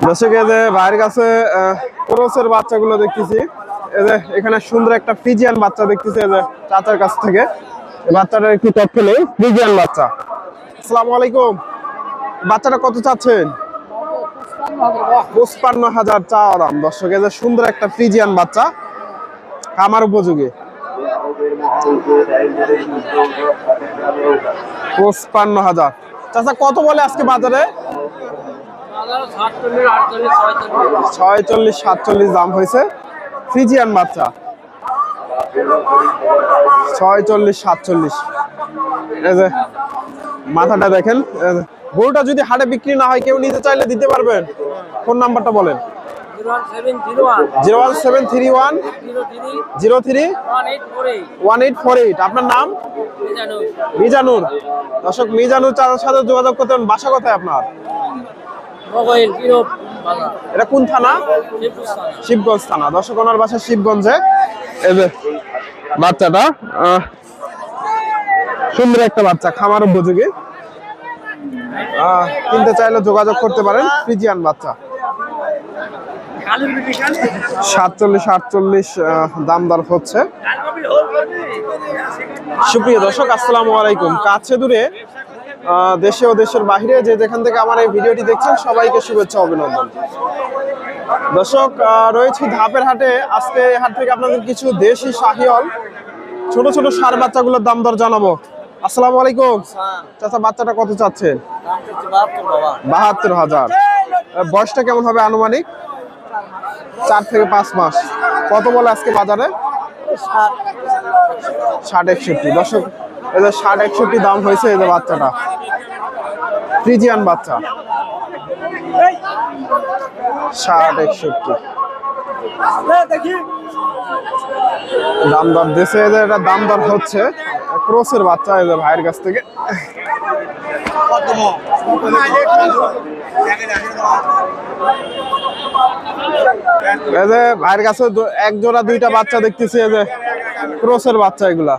দর্শক এই যে ভাইয়ের কাছে ক্রসের বাচ্চাগুলো দেখতেছি। এই যে এখানে সুন্দর একটা ফ্রিজিয়ান বাচ্চা দেখতেছি এই যে চাচার কাছ থেকে। বাচ্চাটার একটু তথ্য নেই। ফ্রিজিয়ান বাচ্চা। আসসালামু আলাইকুম। বাচ্চাটা কত চাচ্ছেন? ৫৫,০০০ চাওয়া দাম। দর্শক এই যে সুন্দর একটা ফ্রিজিয়ান বাচ্চা, খামার উপযোগী। ৫৫,০০০। চাচা কত বলে আজকে বাজারে? ৪৬, ৪৭ দাম হয়েছে। ফ্রিজিয়ান বাচ্চা ৪৬, ৪৭। এই যে মাথাটা দেখেন। গরুটা যদি হাটে বিক্রি না হয় কেউ নিতে চাইলে দিতে পারবেন? ফোন নাম্বারটা বলেন। 01731 03 1848। আপনার নাম? মিজানুর। দর্শক মিজানুর চাচার সাথে যোগাযোগ করতে পারেন। বাসা কোথায় আপনার? এটা কোন থানা? শিবগঞ্জ থানা। দর্শক ওনার বাসা শিবগঞ্জে। এই যে বাচ্চাটা সুন্দর একটা বাচ্চা, খামার উপযোগী। কিনতে চাইলে যোগাযোগ করতে পারেন। ফ্রিজিয়ান বাচ্চা ৪৭, ৪৮ দাম দর হচ্ছে। সুপ্রিয় দর্শক আসসালামু আলাইকুম। কাছে দূরে দেশে ও দেশের বাইরে যে যেখান থেকে আমার এই ভিডিওটি দেখছেন সবাইকে শুভেচ্ছা অভিনন্দন। দর্শক রয়েছি ধাপের হাটে। আজকে হাট থেকে আপনাদের কিছু দেশি শাহিওয়াল ছোট ছোট ষাঁড় বাচ্চাগুলোর দাম দর জানাবো। আসসালামু আলাইকুম। চাচা বাচ্চাটা কত চাচ্ছেন? ৭২,০০০। বয়সটা কেমন হবে আনুমানিক? ৪ থেকে ৫ মাস। কত বলে আজকে বাজারে? ৬০-৬১। দর্শক এই যে ৬০-৬১ দাম হয়েছে। এই যে বাচ্চাটা ফ্রিজিয়ান বাচ্চা ৬০-৬১ দাম দর দিয়েছে। এদের এটা দাম দর হচ্ছে। ক্রসের বাচ্চা এই যে ভাইয়ের কাছ থেকে। এই যে ভাইয়ের কাছে এক জোড়া দুইটা বাচ্চা দেখতেছি। এই যে ক্রসের বাচ্চা এগুলা।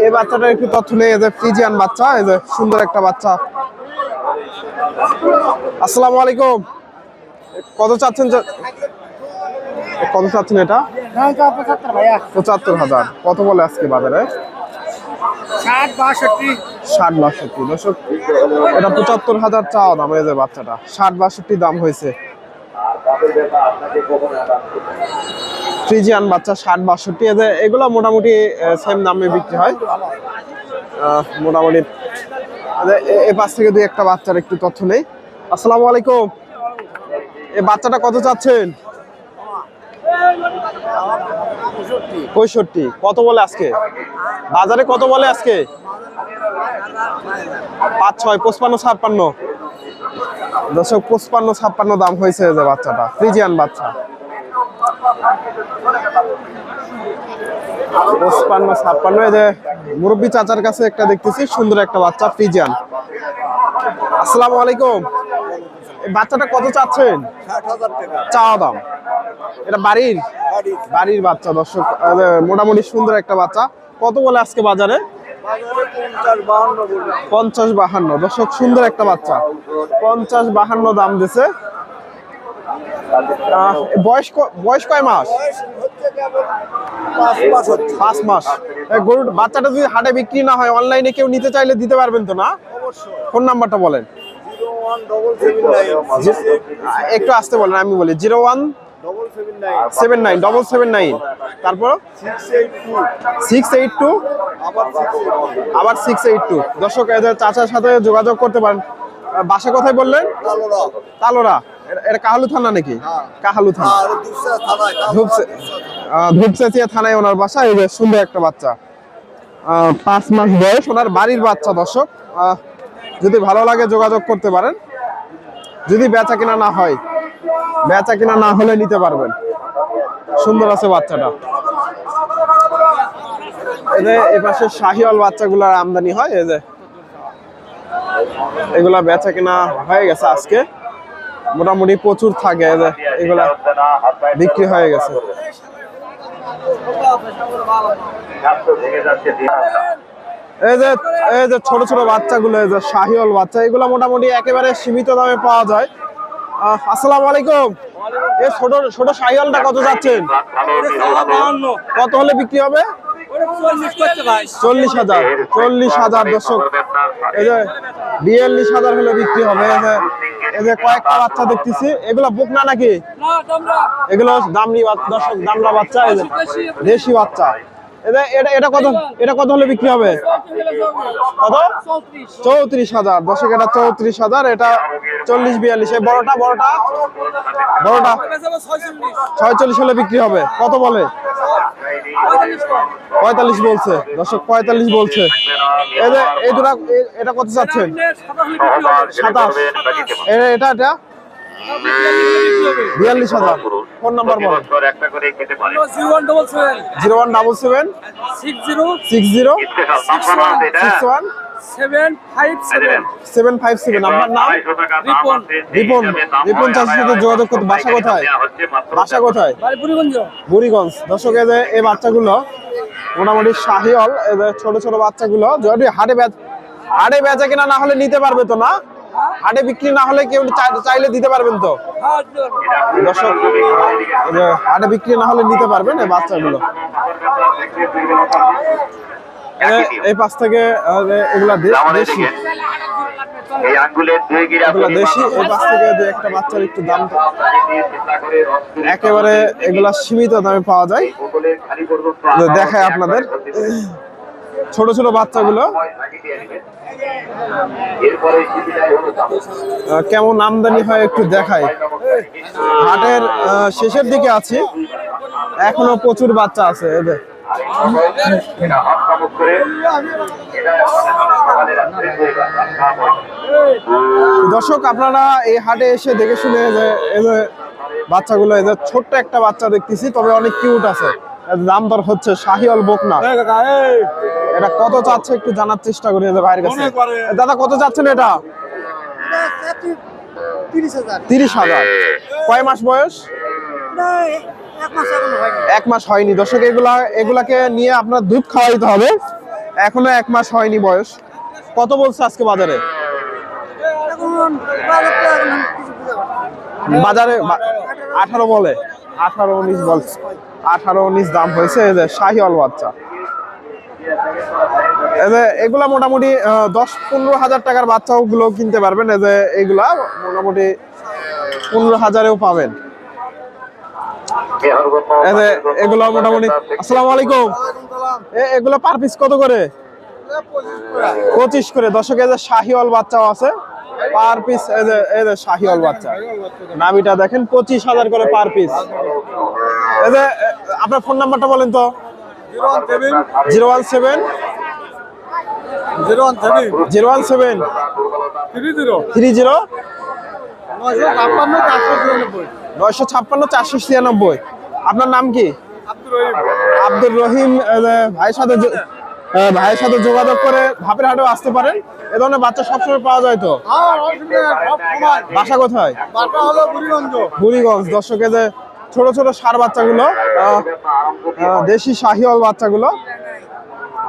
এই বাচ্চাটা একটু তথ্য নেই। এই যে ফ্রিজিয়ান বাচ্চা, এই যে সুন্দর একটা বাচ্চা। আসসালামু আলাইকুম। কত চাচ্ছেন? কত চাচ্ছেন এটা? ৭৫,০০০। কত বলে আজকে বাজারে? ৬০-৬২। দর্শক এটা ৭৫,০০০ চাওয়া দাম। এই যে বাচ্চাটা ৬০-৬২ দাম হয়েছে। ফ্রিজিয়ান বাচ্চা ৬০-৬২। এগুলো মোটামুটি সেম দামে বিক্রি হয় মোটামুটি। এ পাশ থেকে দুই একটা বাচ্চার একটু তথ্য নেই। আসসালামু আলাইকুম। এই বাচ্চাটা কত চাচ্ছেন? ৬৫। কত বলে আজকে বাজারে? কত বলে আজকে? ৫-৬, ৫৫-৫৬। দর্শক ৫৫-৫৬ দাম হয়েছে যে বাচ্চাটা ফ্রিজিয়ান বাচ্চা। ৫৫-৫৬। এই যে মুরব্বী চাচার কাছে একটা দেখতেছি সুন্দর একটা বাচ্চা ফ্রিজিয়ান। আসসালামু আলাইকুম। এই বাচ্চাটা কত চাচ্ছেন? ৬০,০০০ টাকা চাওয়া দাম। এটা বাড়ির বাচ্চা। দর্শক মোটামুটি সুন্দর একটা বাচ্চা। কত বলে আজকে বাজারে? ৫০-৫২। দর্শক সুন্দর একটা বাচ্চা ৫০-৫২ দাম দিছে। বয়স কয় মাস? ৫ মাস। গরুর বাচ্চাটা যদি হাটে বিক্রি না হয় অনলাইনে কেউ নিতে চাইলে দিতে পারবেন তো না? ফোন নাম্বারটা বলেন। একটু আসতে বলেন, আমি বলি। 0179779 তারপর 682 আবার 682। দর্শক চাচার সাথে যোগাযোগ করতে পারেন। বাসা কোথায় বললেন? তালোরা। এটা কাহালু থানা নাকি? কাহালু থানা, ধূপচাচিয়া থানায় ওনার বাসা। এই যে সুন্দর একটা বাচ্চা 5 মাস বয়স, ওনার বাড়ির বাচ্চা। দর্শক যদি ভালো লাগে যোগাযোগ করতে পারেন। যদি বেচা কিনা না হয়, বেচা কিনা না হলে নিতে পারবেন। সুন্দর আছে বাচ্চাটা। এই পাশে শাহিওয়াল বাচ্চাগুলোর আমদানি হয়। এই যে এগুলা বেচা কিনা হয়ে গেছে আজকে, মোটামুটি প্রচুর থাকে। এগুলা বিক্রি হয়ে গেছে। এই যে এই যে ছোট ছোট বাচ্চাগুলো, এই যে শাহিওয়াল বাচ্চা, এগুলো মোটামুটি একেবারে সীমিত দামে পাওয়া যায়। আসসালামু আলাইকুম। এই ছোট ছোট শাহিওয়ালটা কত যাচ্ছেন? কত হলে বিক্রি হবে? 40,000। 40,000 দর্শক, এই যে 42,000 হলে বিক্রি হবে। এই যে কয়েকটা বাচ্চা দেখতেছি, এগুলো বকনা নাকি? এগুলো দামড়ি দর্শক, দামড়া বাচ্চা, এই যে দেশি বাচ্চা। এটা কত, এটা কত হলে বিক্রি হবে? কত? 34,000 দর্শক, এটা 34,000, এটা 40-42। এই বড়টা বড়টা বড়টা 46 হলে বিক্রি হবে। কত বলে? 45 বলছে দর্শক, 45 বলছে। এই যে এই দুটা, এটা কত চাচ্ছেন? 27। এটা এটা 42,000। ফোন নাম্বার বলেন। 0177 60 61 757। আপনার নাম? রিপন। রিপন চাষির সাথে যোগাযোগ করতে। বাসা কোথায়? বাসা কোথায়? বুড়িগঞ্জ। দর্শক, এই বাচ্চাগুলো মোটামুটি শাহিওয়াল, ছোট ছোট বাচ্চাগুলো যদি হাটে বেচা কিনা না হলে নিতে পারবে তো? না, হাটে বিক্রি না হলে কেউ চাইলে দিতে পারবেন তো? দর্শক, হাটে বিক্রি না হলে নিতে পারবেন এই বাচ্চাগুলো। এই পাশ থেকে এগুলা দেশি, এগুলা দেশি। এই পাশ থেকে একটা বাচ্চার একটু দাম একেবারে এগুলা সীমিত দামে পাওয়া যায়। দেখায় আপনাদের ছোট ছোট বাচ্চাগুলো কেমন আমদানি হয় একটু দেখায়। হাটের শেষের দিকে আছি, এখনো প্রচুর বাচ্চা আছে এদের। দর্শক, আপনারা এই হাটে এসে দেখে শুনে যে বাচ্চাগুলো, এদের ছোট্ট একটা বাচ্চা দেখতেছি, তবে অনেক কিউট আছে। দাম দর হচ্ছে শাহিওয়াল বকনা। এটা কত চাচ্ছে একটু জানার চেষ্টা করি ভাইয়ের কাছে। দাদা কত চাচ্ছেন এটা? 30,000। কয় মাস বয়স? 1 মাস হয়নি দর্শক। এগুলাকে নিয়ে আপনার দুধ খাওয়াইতে হবে, এখনো 1 মাস হয়নি বয়স। কত বলছে আজকে বাজারে? বাজারে 18 বলে, 18-19 বলছে। 18-19 দাম হয়েছে। শাহিওয়াল বাচ্চা, এগুলা মোটামুটি 10-15 হাজার টাকার বাচ্চাগুলো কিনতে পারবেন। এগুলা মোটামুটি 15,000-এও পাবেন। এগুলো মোটামুটি। আসসালামু আলাইকুম। এগুলো পার পিস কত করে? 25 করে। দর্শক, শাহিওয়াল বাচ্চাও আছে পার পিস। শাহিওয়াল বাচ্চা, নাভিটা দেখেন, 25,000 করে পার পিস। আপনার ফোন নাম্বারটা বলেন তো। 017 30 956 496। আপনার নাম কি? আব্দুর রহিম। ভাইয়ের সাথে যোগাযোগ করে ধাপের হাটেও আসতে পারেন। এ ধরনের বাচ্চা সবসময় পাওয়া যায় তো? বাসা কোথায়? বুড়িগঞ্জ। দর্শক, ছোট ছোট ষাঁড় বাচ্চাগুলো, দেশি শাহিওয়াল বাচ্চাগুলো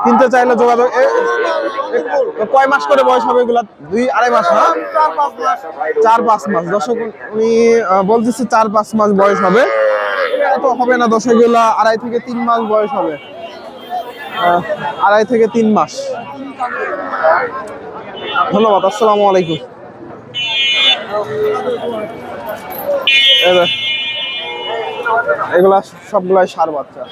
কিনতে চাইলে যোগাযোগ। কয় মাস করে বয়স হবে এগুলা? 2-2.5 মাস না? 4-5 মাস। দর্শক, উনি বলতেছে 4-5 মাস বয়স হবে। এত হবে না দর্শক, এগুলা 2.5 থেকে 3 মাস বয়স হবে। 2.5 থেকে 3 মাস। ধন্যবাদ। আসসালামু আলাইকুম। এগুলা সবগুলাই ষাঁড় বাচ্চা।